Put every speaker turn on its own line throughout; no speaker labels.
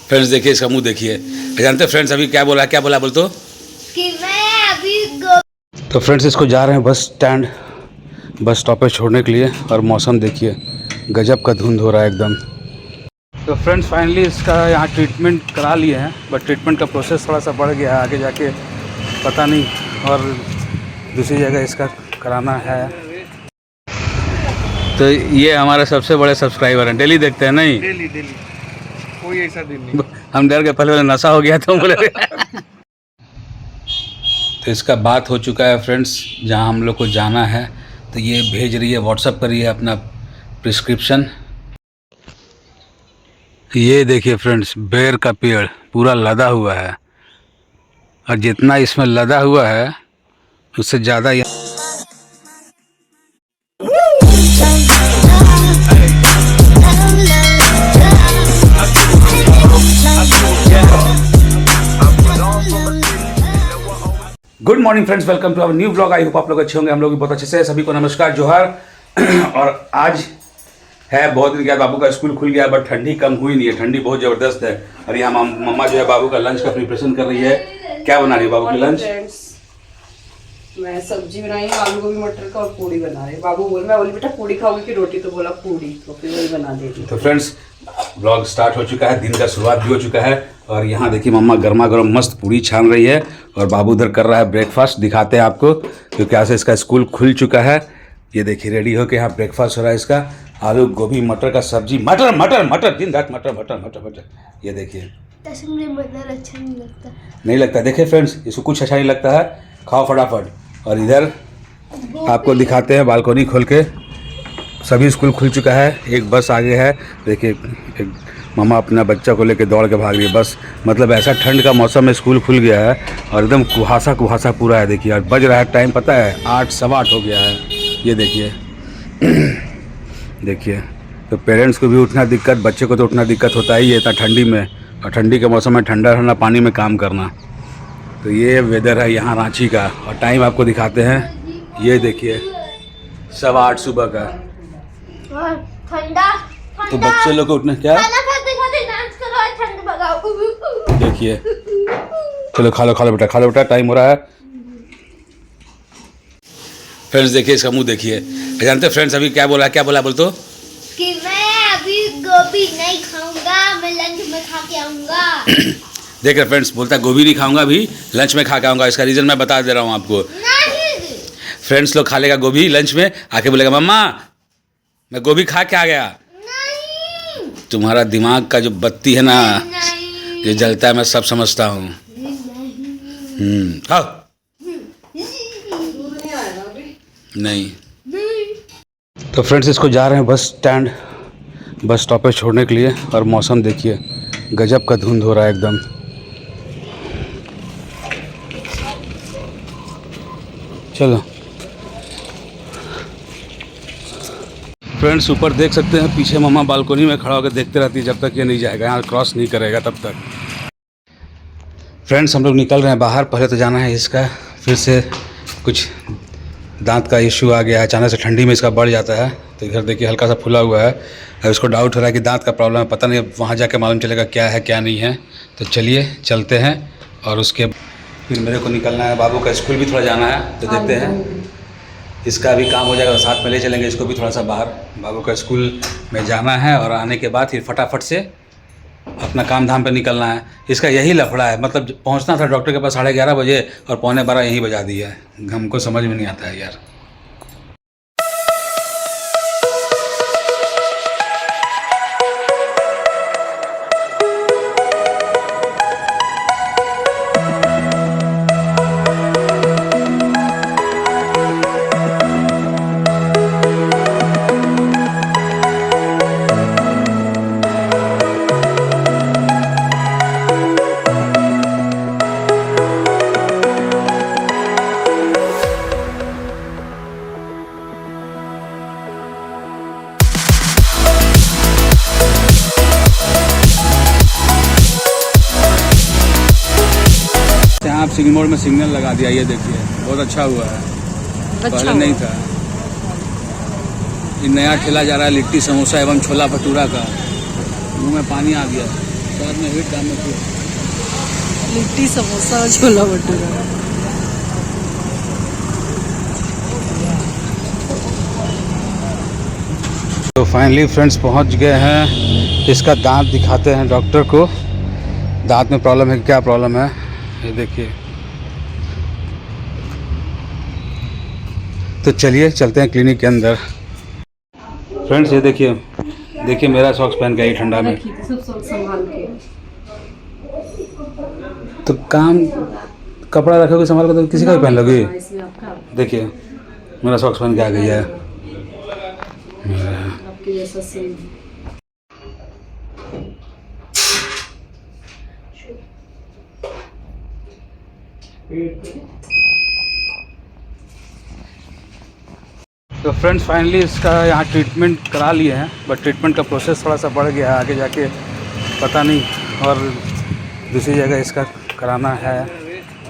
Friends देखिए इसका मुंह देखिए। जानते हैं फ्रेंड्स अभी क्या बोला बोल तो
कि मैं अभी
तो फ्रेंड्स इसको जा रहे हैं बस स्टैंड, बस स्टॉप पे छोड़ने के लिए। और मौसम देखिए गजब का धुंध हो रहा है एकदम। तो फ्रेंड्स फाइनली इसका यहाँ ट्रीटमेंट करा लिए हैं, बट ट्रीटमेंट का प्रोसेस थोड़ा सा बढ़ गया है, आगे जाके पता नहीं और दूसरी जगह इसका कराना है। तो ये हमारे सबसे बड़े सब्सक्राइबर हैं, डेली देखते हैं नहीं?
डेली कोई ऐसा दिन नहीं।
हम डर के पहले नशा हो गया तो बोले। तो इसका बात हो चुका है फ्रेंड्स, जहाँ हम लोग को जाना है। तो ये भेज रही है, व्हाट्सअप कर रही है अपना प्रिस्क्रिप्शन। ये देखिए फ्रेंड्स, बेर का पेड़ पूरा लदा हुआ है, और जितना इसमें लदा हुआ है उससे ज़्यादा good morning friends, welcome to our new blog. I hope आप लोग अच्छे होंगे, हम लोग भी बहुत अच्छे से। सभी को नमस्कार, जोहार। और आज है बहुत दिन के बाद बाबू का स्कूल खुल गया, बट ठंडी कम हुई नहीं है, ठंडी बहुत ज़बरदस्त है। और यहाँ मम्मा जो है बाबू का लंच का प्रिपरेशन कर रही है। क्या बना रही है बाबू के लंच?
मैं सब्जी बनाई आलू गोभी मटर का और पूड़ी बना रही। बाबू बोल, मैं बोली बेटा पूड़ी खाओगी कि रोटी, तो बोला पूड़ी, तो फिर वही बना देगी।
तो फ्रेंड्स ब्लॉग स्टार्ट हो चुका है, दिन का शुरुआत भी हो चुका है। और यहाँ देखिए मम्मा गर्मा गर्म मस्त पूड़ी छान रही है, और बाबू उधर कर रहा है ब्रेकफास्ट। दिखाते हैं आपको, क्योंकि आज से इसका स्कूल खुल चुका है। ये देखिए रेडी होके यहाँ ब्रेकफास्ट हो रहा है इसका। आलू गोभी मटर का सब्जी, मटर मटर मटर, दिन रात मटर मटर मटर मटर। ये देखिए
मटर अच्छा नहीं लगता।
नहीं लगता? देखिए फ्रेंड्स, इसको कुछ अच्छा नहीं लगता है, खाओ फटाफट। और इधर आपको दिखाते हैं बालकोनी खोल के, सभी स्कूल खुल चुका है, एक बस आगे है। देखिए एक मामा अपना बच्चा को लेके दौड़ के भाग रही है बस। मतलब ऐसा ठंड का मौसम में स्कूल खुल गया है, और एकदम कुहासा कुहासा पूरा है। देखिए और बज रहा है टाइम, पता है 8 सवा 8 हो गया है। ये देखिए देखिए, तो पेरेंट्स को भी उठना दिक्कत, बच्चे को तो उठना दिक्कत होता ही है इतना ठंडी में, और ठंडी के मौसम में ठंडा ठंडा पानी में काम करना। तो ये वेदर है यहाँ रांची का, और टाइम आपको दिखाते हैं। ये देखिए 7:15 सुबह का।
ठंडा
तो बच्चे लोग को उठना क्या,
खाना खाते खाते डांस करो और ठंड भगाओ।
देखिए चलो खा लो बेटा, टाइम हो रहा है। फ्रेंड्स देखिए इसका मुंह देखिए। जानते हैं फ्रेंड्स अभी क्या बोल तो
कि मैं अभी गोभी नहीं खाऊंगा, मैं लंच में खा के आऊंगा।
देख रहे फ्रेंड्स, बोलता है गोभी नहीं खाऊंगा, अभी लंच में खा के आऊँगा। इसका रीज़न मैं बता दे रहा हूँ आपको।
नहीं
फ्रेंड्स लोग खा लेगा गोभी लंच में, आके बोलेगा मम्मा मैं गोभी खा के आ गया।
नहीं
तुम्हारा दिमाग का जो बत्ती है ना,
नहीं
ये जलता है, मैं सब समझता हूँ। हाँ नहीं। तो फ्रेंड्स इसको जा रहे हैं बस स्टैंड, बस स्टॉप पे छोड़ने के लिए। और मौसम देखिए गजब का धुंध हो रहा है एकदम। चलो फ्रेंड्स, ऊपर देख सकते हैं, पीछे मम्मा बालकोनी में खड़ा होकर देखते रहती है जब तक ये नहीं जाएगा, यहाँ क्रॉस नहीं करेगा तब तक। फ्रेंड्स हम लोग निकल रहे हैं बाहर। पहले तो जाना है इसका, फिर से कुछ दांत का इशू आ गया है, अचानक से ठंडी में इसका बढ़ जाता है। तो इधर देखिए हल्का सा फुला हुआ है, और इसको डाउट हो रहा है कि दांत का प्रॉब्लम है, पता नहीं, वहाँ जाके मालूम चलेगा क्या है क्या नहीं है। तो चलिए चलते हैं, और उसके फिर मेरे को निकलना है, बाबू का स्कूल भी थोड़ा जाना है। तो देखते हैं, इसका भी काम हो जाएगा, साथ में ले चलेंगे इसको भी थोड़ा सा बाहर। बाबू का स्कूल में जाना है, और आने के बाद फिर फटाफट से अपना काम धाम पे निकलना है। इसका यही लफड़ा है, मतलब पहुंचना था डॉक्टर के पास 11:30 बजे, और 11:15 यहीं बजा दिया है। हमको समझ में नहीं आता है यार। आप सिग्नल में सिग्नल लगा दिया, ये देखिए बहुत अच्छा हुआ है, पहले नहीं था। ये नया ठेला जा रहा है लिट्टी समोसा एवं छोला भटूरा का, मुंह में पानी आ गया। बाद में हीट, दाम में छूट।
लिट्टी समोसा और छोला भटूरा।
तो फाइनली फ्रेंड्स पहुंच गए हैं, इसका दांत दिखाते हैं डॉक्टर को। दांत में प्रॉब्लम है, क्या प्रॉब्लम है ये देखिए। तो चलिए चलते हैं क्लिनिक के अंदर। फ्रेंड्स ये देखिए, देखिए मेरा सॉक्स पहन के आई ठंडा में।
सब संभाल के
तो काम कपड़ा रखोगे संभाल कर तो किसी का भी पहन लोगे।
इसमें आपका
देखिए मेरा सॉक्स पहन के आ गई है।
आपके जैसा सेम।
तो फ्रेंड्स फाइनली इसका यहाँ ट्रीटमेंट करा लिए हैं, बट ट्रीटमेंट का प्रोसेस थोड़ा सा बढ़ गया है, आगे जाके पता नहीं और दूसरी जगह इसका कराना है,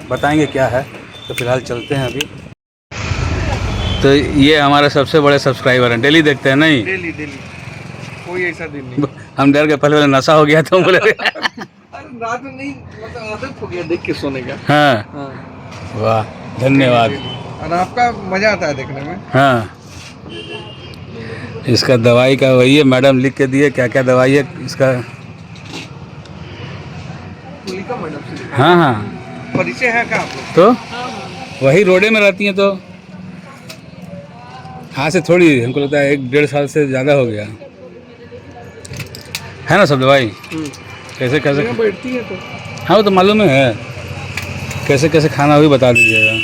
बताएंगे क्या है। तो फिलहाल चलते हैं अभी। तो ये हमारे सबसे बड़े सब्सक्राइबर हैं, डेली देखते हैं नहीं?
डेली कोई ऐसा दिन नहीं।
हम डर के पहले नशा हो गया तो बोले
अरे रात में नहीं, मतलब आदत हो गया देख के सोने का।
हाँ वाह धन्यवाद।
और आपका मजा आता है देखने में।
हाँ इसका दवाई का वही है, मैडम लिख के दिए क्या क्या दवाई है इसका।
तुलिका मैडम से
हाँ हाँ
परिचय है क्या आप लोग?
तो वही रोडे में रहती हैं, तो हाँ से थोड़ी, हमको लगता है 1-1.5 साल से ज़्यादा हो गया है ना सब दवाई। कैसे कैसे
बैठती है तो
हाँ वो तो मालूम है, कैसे कैसे खाना भी बता दीजिएगा।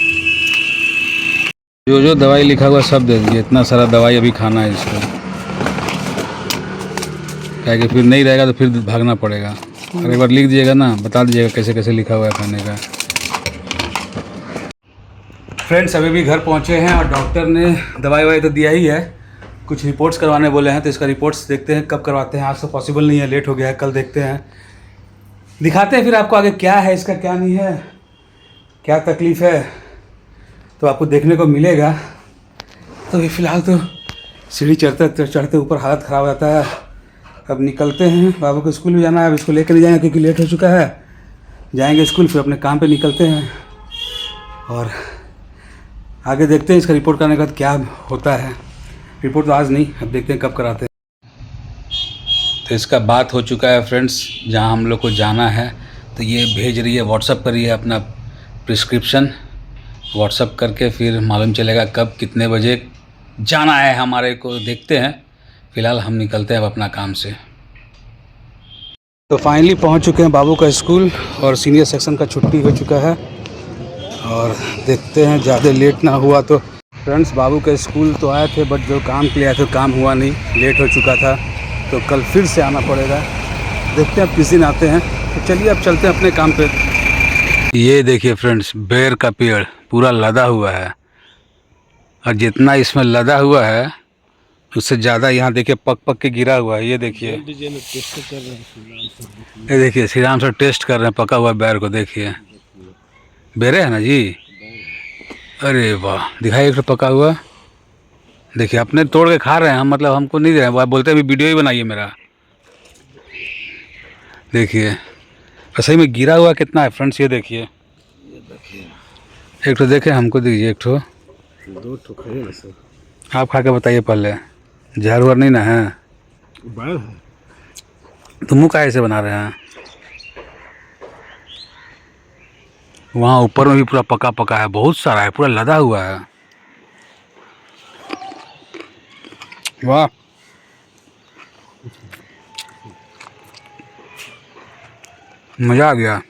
जो जो दवाई लिखा हुआ सब दे दीजिए, इतना सारा दवाई अभी खाना है इसको, क्या कि फिर नहीं रहेगा तो फिर भागना पड़ेगा। और एक बार लिख दीजिएगा ना, बता दीजिएगा कैसे कैसे लिखा हुआ है खाने का। फ्रेंड्स अभी भी घर पहुंचे हैं और डॉक्टर ने दवाई वाई तो दिया ही है, कुछ रिपोर्ट्स करवाने बोले हैं। तो इसका रिपोर्ट्स देखते हैं कब करवाते हैं, आज तो पॉसिबल नहीं है, लेट हो गया है, कल देखते हैं, दिखाते हैं फिर आपको आगे क्या है इसका क्या नहीं है, क्या तकलीफ़ है तो आपको देखने को मिलेगा। तो अभी फ़िलहाल तो सीढ़ी चढ़ते चढ़ते ऊपर हालत ख़राब हो जाता है। अब निकलते हैं, बाबू को स्कूल भी जाना है, अब इसको लेकर नहीं जाएंगे क्योंकि लेट हो चुका है। जाएंगे स्कूल, फिर अपने काम पे निकलते हैं और आगे देखते हैं इसका रिपोर्ट करने के बाद क्या होता है। रिपोर्ट तो आज नहीं, अब देखते हैं कब कराते हैं। तो इसका बात हो चुका है फ्रेंड्स, जहाँ हम लोग को जाना है तो ये भेज रही है, व्हाट्सअप कर रही है अपना प्रिस्क्रिप्शन, व्हाट्सअप करके फिर मालूम चलेगा कब कितने बजे जाना है हमारे को। देखते हैं, फ़िलहाल हम निकलते हैं अब अपना काम से। तो फाइनली पहुंच चुके हैं बाबू का स्कूल और सीनियर सेक्शन का छुट्टी हो चुका है और देखते हैं ज़्यादा लेट ना हुआ तो। फ्रेंड्स बाबू के स्कूल तो आए थे, बट जो काम के लिए आए थे काम हुआ नहीं, लेट हो चुका था, तो कल फिर से आना पड़ेगा। देखते हैं अब किस दिन आते हैं। तो चलिए अब चलते हैं अपने काम पे। ये देखिए फ्रेंड्स, बेर का पेड़ पूरा लदा हुआ है और जितना इसमें लदा हुआ है उससे ज़्यादा यहाँ देखिए पक पक के गिरा हुआ है। ये देखिए, ये देखिए श्री राम सर टेस्ट कर रहे हैं पका हुआ बेर को। देखिए बेरे है ना जी, अरे वाह, दिखाइए एक पका हुआ। देखिए अपने तोड़ के खा रहे हैं हम, मतलब हमको नहीं दे रहे हैं, बोलते हैं अभी वीडियो ही बनाइए मेरा। देखिए सही में गिरा हुआ कितना है फ्रेंड्स, ये देखिए। एक तो देखें, हमको दीजिए एक ठो,
2 ठो खाइए ना सर।
आप खा के बताइए पहले, जहर वहर नहीं ना है?
बाल है
तो मुँह काहे से बना रहे हैं? वहाँ ऊपर में भी पूरा पका पका है, बहुत सारा है, पूरा लदा हुआ है। वाह मज़ा आ गया।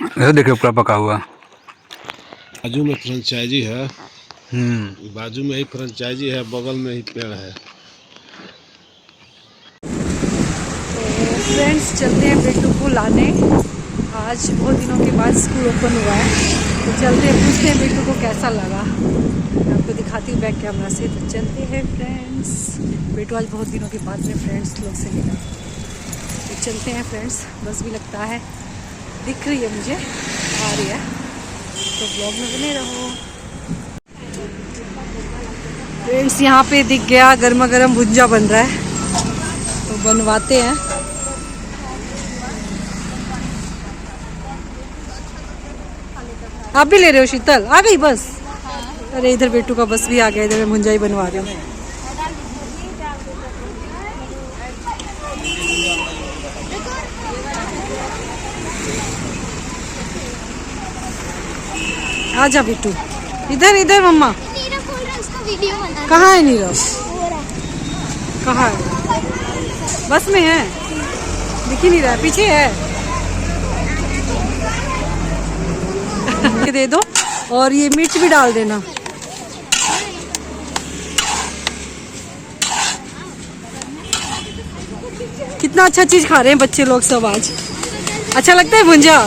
ऐसे देखिए पूरा पका हुआ।
बाजू में फ्रेंचाइजी है, बाजू में ही फ्रेंचाइजी है, बगल में ही पेड़ है।
तो फ्रेंड्स चलते हैं बेटू को लाने। आज बहुत दिनों के बाद स्कूल ओपन हुआ है, तो चलते हैं, पूछते हैं बेटू को कैसा लगा। मैं आपको दिखाती हूँ बैक कैमरा से। तो चलते हैं फ्रेंड्स, बेटू आज बहुत दिनों के बाद में फ्रेंड्स लोग से मिला। तो चलते हैं फ्रेंड्स, बस भी लगता है, दिख रही है मुझे, आ रही है, तो ब्लॉग में बने रहो फ्रेंड्स। यहाँ पे दिख गया गर्मा गर्म भुंजा बन रहा है, तो बनवाते हैं। आप भी ले रहे हो शीतल? आ गई बस? अरे इधर बेटू का बस भी आ गया, इधर मैं मुंजाई बनवा रही हूँ। आजा बेटू, इधर इधर मम्मा।
नीरव बोल रहा है उसका वीडियो बना।
कहाँ है नीरव? कहाँ है? बस में है, दिख ही नहीं रहा है, पीछे है। दे दो और ये मिर्च भी डाल देना। कितना अच्छा चीज खा रहे हैं बच्चे लोग सब आज। अच्छा लगता है भुंजा?